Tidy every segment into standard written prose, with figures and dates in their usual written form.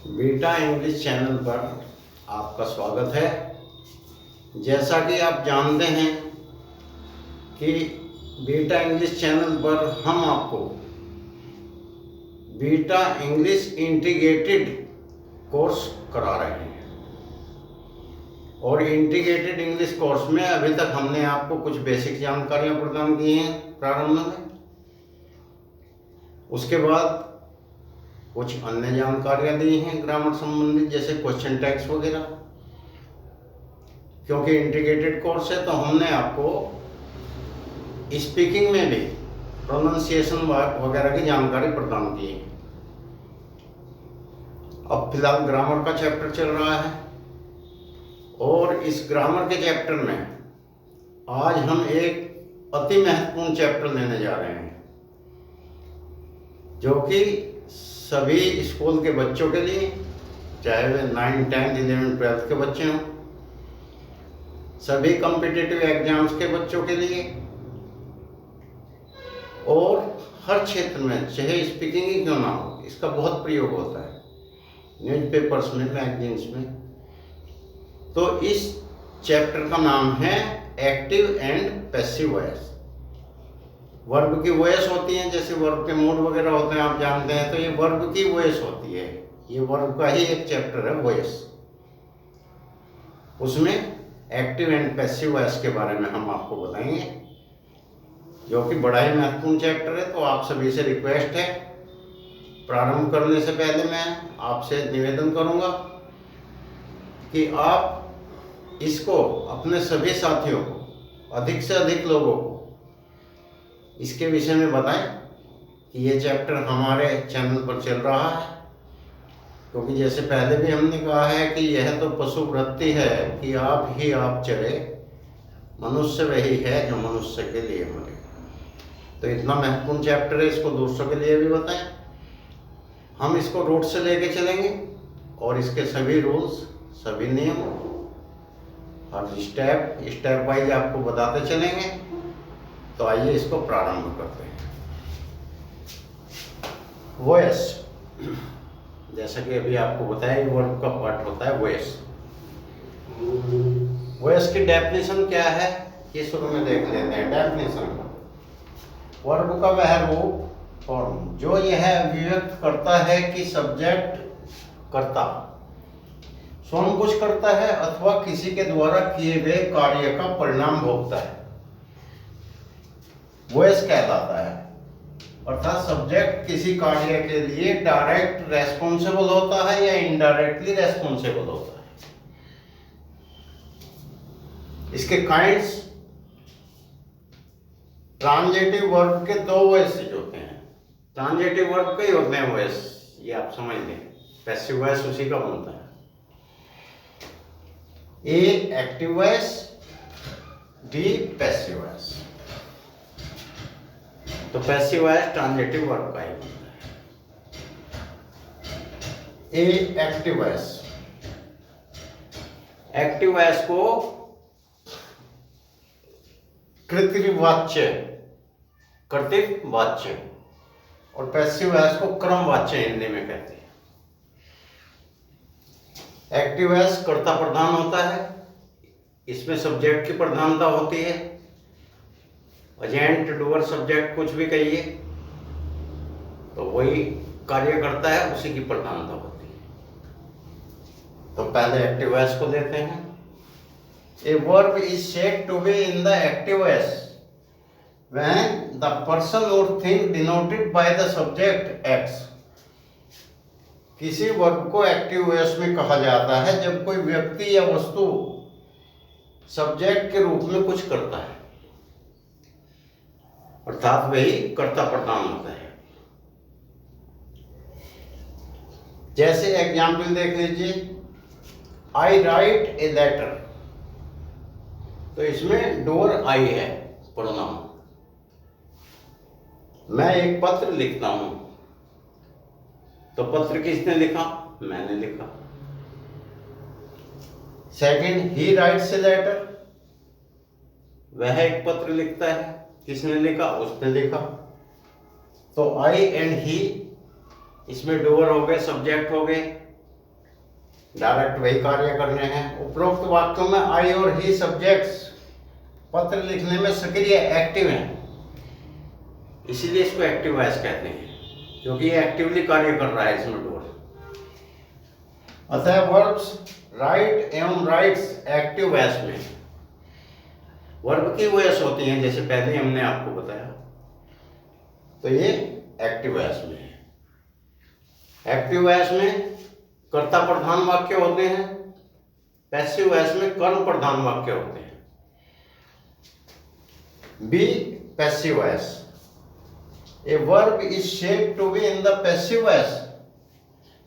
Beta English channel पर आपका स्वागत है। जैसा कि आप जानते हैं कि बीटा इंग्लिश चैनल पर हम आपको बीटा इंग्लिश इंटीग्रेटेड कोर्स करा रहे हैं और इंटीग्रेटेड इंग्लिश कोर्स में अभी तक हमने आपको कुछ बेसिक जानकारियां प्रदान की हैं प्रारंभ में। उसके बाद कुछ अन्य जानकारियां दी हैं ग्रामर संबंधित, जैसे क्वेश्चन टैग्स वगैरह। क्योंकि इंटीग्रेटेड कोर्स है तो हमने आपको स्पीकिंग में भी प्रोनाउंसिएशन वगैरह की जानकारी प्रदान की है। अब फिलहाल ग्रामर का चैप्टर चल रहा है और इस ग्रामर के चैप्टर में आज हम एक अति महत्वपूर्ण चैप्टर लेने जा रहे हैं, जो कि सभी स्कूल के बच्चों के लिए, चाहे वे 9, 10, 11, 12 के बच्चे हों, सभी कॉम्पिटिटिव एग्जाम्स के बच्चों के लिए और हर क्षेत्र में, चाहे स्पीकिंग ही क्यों ना हो, इसका बहुत प्रयोग होता है न्यूज़पेपर्स में, मैगजीन्स में। तो इस चैप्टर का नाम है active and passive voice. Verb की वॉइस होती है, जैसे वर्ब के मूड वगैरह होते हैं, आप जानते हैं। तो ये वर्ब की वॉइस होती है, ये वर्ब का ही एक चैप्टर है वॉइस। उसमें एक्टिव एंड पैसिव वॉइस के बारे में हम आपको बताएंगे, जो कि बड़ा ही महत्वपूर्ण चैप्टर है। तो आप सभी से रिक्वेस्ट है, प्रारंभ करने से पहले मैं आपसे निवेदन करूंगा कि आप इसको अपने सभी साथियों को, अधिक से अधिक लोगों को इसके विषय में बताएं कि ये चैप्टर हमारे चैनल पर चल रहा है। क्योंकि जैसे पहले भी हमने कहा है कि यह तो पशु वृत्ति है कि आप ही आप चले, मनुष्य वही है जो मनुष्य के लिए मरे। तो इतना महत्वपूर्ण चैप्टर है, इसको दूसरों के लिए भी बताएं। हम इसको रूट से लेके चलेंगे और इसके सभी रूल्स, सभी नियम, हर स्टेप वाइज आपको बताते चलेंगे। तो आइए इसको प्रारंभ करते हैं। वॉइस, जैसा कि अभी आपको बताया, वर्ब का पार्ट होता है वॉइस। वॉइस की डेफिनेशन क्या है, ये शुरू में देख लेते हैं। डेफिनेशन, वर्ब का वह रूप, फॉर्म, जो यह अभिव्यक्त करता है कि सब्जेक्ट कर्ता स्वयं कुछ करता है अथवा किसी के द्वारा किए गए कार्य का परिणाम भोगता है, वॉइस कहलाता है। अर्थात सब्जेक्ट किसी कार्य के लिए डायरेक्ट रेस्पॉन्सिबल होता है या इनडायरेक्टली रेस्पॉन्सिबल होता है। इसके काइंड्स, ट्रांजिटिव वर्ब के दो वॉइसेज होते हैं। ट्रांजिटिव वर्ब के ही होते हैं वॉइस, ये आप समझ लें। पैसिव वॉइस उसी का बनता है। A active voice, the passive voice. तो पैसिव वॉइस ट्रांजिटिव वर्ब का ही होता है। A active voice, active voice को कृतवाच्य, कर्तृवाच्य, और पैसिव वॉइस को क्रमवाच्य हिंदी में कहते हैं। एक्टिव वॉइस कर्ता प्रधान होता है, इसमें सब्जेक्ट की प्रधानता होती है। एजेंट, डूअर, सब्जेक्ट कुछ भी कहिए, तो वही कार्य करता है, उसी की प्रधानता होती है। तो पहले एक्टिव वॉइस को लेते हैं। A verb is said to be in the active voice when the person or thing denoted by the subject acts. किसी वर्ब को एक्टिव वॉइस में कहा जाता है जब कोई व्यक्ति या वस्तु सब्जेक्ट के रूप में कुछ करता है, अर्थात वही कर्ता प्रधान होता है। जैसे एग्जाम्पल देख लीजिए, आई राइट ए लेटर। तो इसमें डोर आई है प्रोनाउन। मैं एक पत्र लिखता हूं, तो पत्र किसने लिखा? मैंने लिखा। Second, he writes a letter. वह एक पत्र लिखता है, किसने लिखा? उसने लिखा। तो आई एंड ही, इसमें डोअर हो गए, सब्जेक्ट हो गए, डायरेक्ट वही कार्य करने हैं। उपरोक्त वाक्यों में आई और ही सब्जेक्ट्स पत्र लिखने में सक्रिय एक्टिव हैं, इसीलिए इसको एक्टिव वॉइस कहते हैं, क्योंकि ये एक्टिवली कार्य कर रहा है इसमें डोर। अतः वर्ब्स राइट एवं राइट्स एक्टिव वॉइस में। वर्ब की वॉइस होती हैं जैसे पहले हमने आपको बताया, तो ये एक्टिव वॉइस में है। एक्टिव वॉइस में कर्ता प्रधान वाक्य होते हैं, पैसिव वॉइस में कर्म प्रधान वाक्य होते हैं। B passive voice. A verb is said to be in the passive voice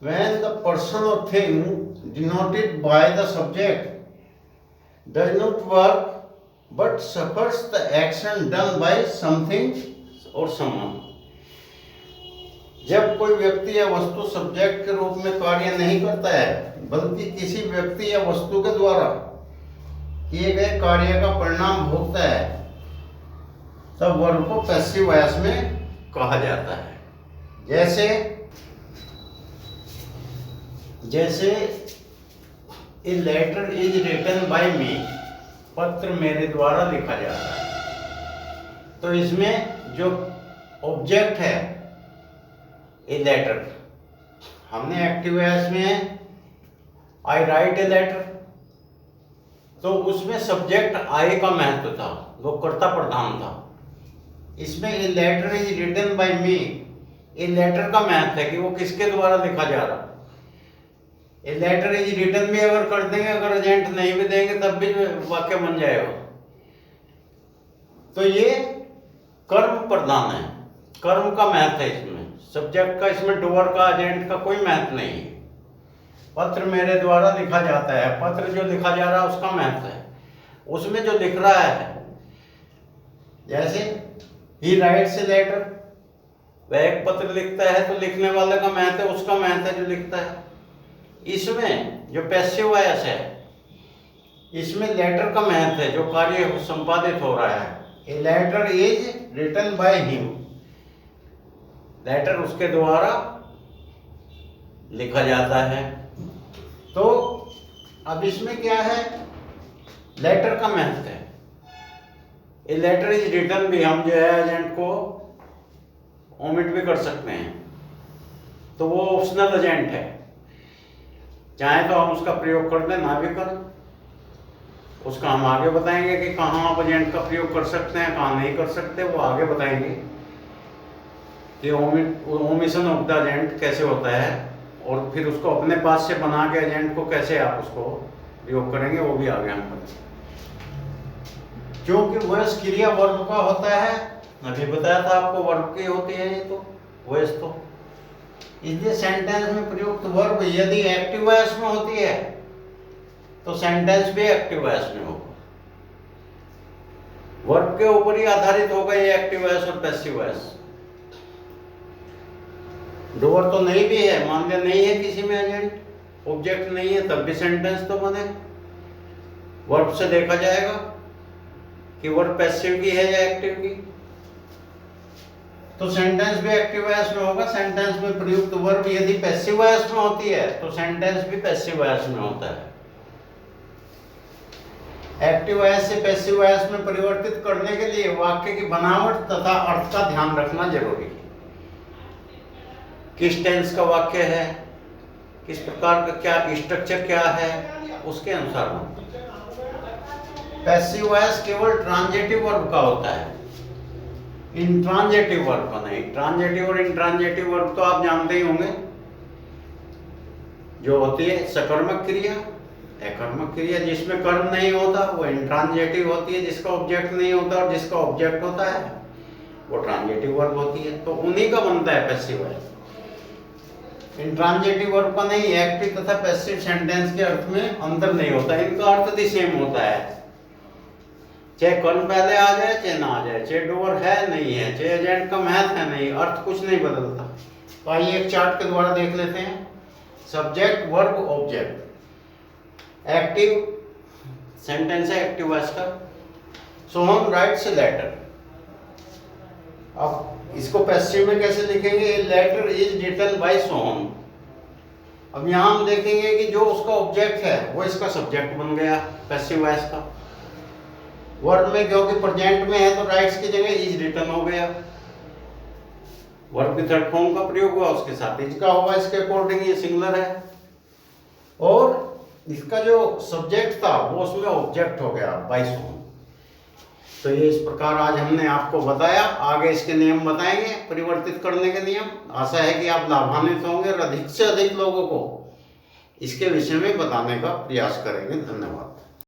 when the person or thing denoted by the subject does not work but suffers the action done by something or someone। जब कोई व्यक्ति या वस्तु subject के रूप में कार्य नहीं करता है बल्कि किसी व्यक्ति या वस्तु के द्वारा किए गए कार्य का परिणाम भोगता है, तब वर्ब को पैसिव वॉइस में कहा जाता है। जैसे a letter is written by me, पत्र मेरे द्वारा लिखा जाता है। तो इसमें जो ऑब्जेक्ट है ए लेटर, हमने एक्टिव वॉइस में आई राइट ए लेटर, तो उसमें सब्जेक्ट आई का महत्व था, वो कर्ता प्रधान था। इसमें a letter is written by me, a letter का महत्व है कि वो किसके द्वारा लिखा जा रहा। ए लेटर इज रिटन भी अगर कर देंगे, अगर एजेंट नहीं भी देंगे तब भी वाक्य बन जाएगा। तो ये कर्म प्रधान है, कर्म का महत्व है इसमें, सब्जेक्ट का, इसमें डूअर का, एजेंट का कोई महत्व नहीं है। पत्र मेरे द्वारा लिखा जाता है, पत्र जो लिखा जा रहा है उसका महत्व है, उसमें जो लिख रहा है। जैसे ही राइट्स ए लेटर, वह एक पत्र लिखता है तो लिखने वाले का महत्व है, उसका महत्व है जो लिखता है। इसमें जो पैसिव वॉइस है इसमें लेटर का महत्व है, जो कार्य संपादित हो रहा है। A letter is written by him, letter उसके द्वारा लिखा जाता है। तो अब इसमें क्या है, लेटर का महत्व है। ए लेटर इज रिटन भी हम जो है एजेंट को ओमिट भी कर सकते हैं, तो वो ऑप्शनल एजेंट है, चाहे तो हम उसका प्रयोग कर दें, ना भी कर, उसका हम आगे बताएंगे कि कहाँ आप एजेंट का प्रयोग कर सकते हैं, कहाँ नहीं कर सकते, वो आगे बताएंगे कि ओमिशन ऑफ द एजेंट कैसे होता है, और फिर उसको अपने पास से बना के एजेंट को कैसे आप उसको प्रयोग करेंगे, वो भी आगे हम बताएंगे। क्योंकि वॉइस क्रिया वर्ब का होता है, अभी बताया था आपको वर्ब की होती है ये, तो वॉइस तो इसलिए सेंटेंस में प्रयुक्त वर्ब यदि एक्टिव वॉइस में होती है तो सेंटेंस भी एक्टिव वॉइस में होगा। वर्ब के ऊपर ही आधारित होगा ये एक्टिव वॉइस और पैसिव वॉइस। डूअर तो नहीं भी है, मान लिया नहीं है किसी में एजेंट, ऑब्जेक्ट नहीं है, तब भी सेंटेंस तो बने। वर्ब से देखा जाएगा कि वर्ब पैसिव की है या एक्टिव की, तो सेंटेंस भी एक्टिव वॉइस में होगा। सेंटेंस में प्रयुक्त वर्ब यदि पैसिव वॉइस में होती है तो सेंटेंस भी पैसिव वॉइस में होता है। एक्टिव वॉइस से पैसिव वॉइस में परिवर्तित करने के लिए वाक्य की बनावट तथा अर्थ का ध्यान रखना जरूरी है। किस टेंस का वाक्य है, किस प्रकार का क्या स्ट्रक्चर क्या है, उसके अनुसार बनता है। पैसिव वॉइस केवल ट्रांजिटिव वर्ब का होता है, इंट्रांजिटिव वर्ब का नहीं। ट्रांजिटिव और इंट्रांजिटिव वर्ब तो आप जानते ही होंगे, जो होती है सकर्मक क्रिया, अकर्मक क्रिया। जिसमें कर्म नहीं होता वो इंट्रांजिटिव होती है, जिसका ऑब्जेक्ट नहीं होता और जिसका ऑब्जेक्ट होता है वो ट्रांजिटिव वर्ब होती है। तो उन्हीं का बनता है पैसिव वॉइस, इंट्रांजिटिव वर्ब का नहीं। एक्टिव तथा पैसिव सेंटेंस के अर्थ में अंतर नहीं होता, इनका अर्थ भी सेम होता है, चाहे कर्म पहले आ जाए चाहे ना आ जाए, चाहे डूअर है नहीं है, चाहे एजेंट का महत्व है नहीं, अर्थ कुछ नहीं बदलता। तो आइए एक चार्ट के द्वारा देख लेते हैं। Subject verb object, active sentence है एक्टिव वॉइस का। सोहम राइट्स ए लेटर। अब इसको पैसिव में कैसे लिखेंगे, लेटर इज रिटन बाय सोहम। अब यहाँ हम देखेंगे कि जो उसका ऑब्जेक्ट है वो इसका सब्जेक्ट बन गया पैसिव वॉइस का। वर्ब में क्योंकि प्रेजेंट में है तो राइट्स की जगह इज रिटन हो गया। वर्ब की थर्ड फॉर्म का प्रयोग हुआ, उसके साथ इज का होगा, इसके अकॉर्डिंग ये सिंगुलर है। और इसका जो सब्जेक्ट था वो उसमें ऑब्जेक्ट हो गया बाय सॉन्ग। तो ये इस प्रकार आज हमने आपको बताया। आगे इसके नियम बताएंगे, परिवर्तित करने के नियम। आशा है कि आप लाभान्वित होंगे और अधिक से अधिक लोगों को इसके विषय में बताने का प्रयास करेंगे। धन्यवाद।